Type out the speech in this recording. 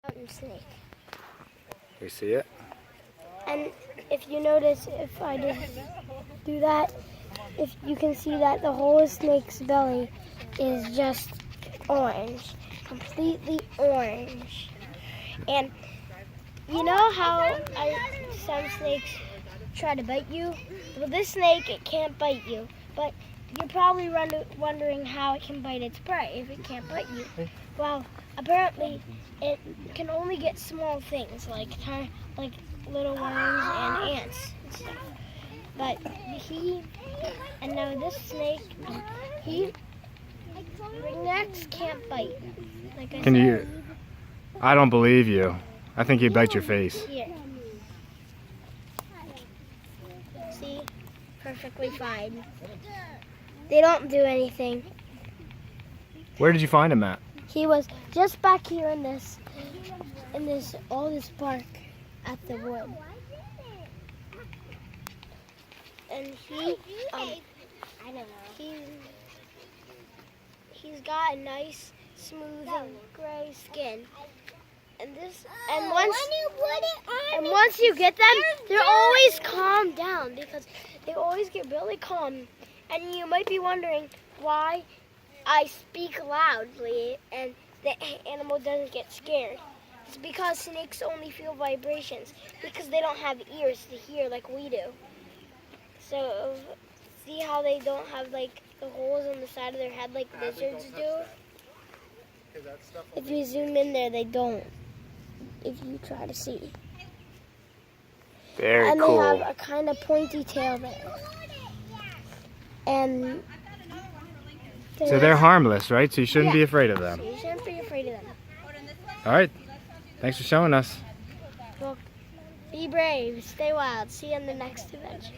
Mountain snake. You see it? And if you notice, if I just do that, if you can see that the whole snake's belly is just orange, completely orange. And you know how some snakes try to bite you? Well, this snake, it can't bite you, but you're probably wondering how it can bite its prey if it can't bite you. Well, apparently it can only get small things like little worms and ants and stuff. But now this snake, Ringnecks can't bite. Like I said. I don't believe you. I think he'd bite your face. Here. See? Perfectly fine. They don't do anything. Where did you find him at? He was just back here in this park at the wood. And I don't know. He's got a nice, smooth, and gray skin. And once you get them, they're always calm down because they always get really calm. And you might be wondering why I speak loudly and the animal doesn't get scared. It's because snakes only feel vibrations because they don't have ears to hear like we do. So see how they don't have like the holes on the side of their head like lizards do? If you zoom in there, they don't. If you try to see. Very and cool. And they have a kind of pointy tail there. And so they're harmless, right? So you shouldn't be afraid of them. So you shouldn't be afraid of them. All right. Thanks for showing us. Well, be brave, stay wild. See you in the next adventure.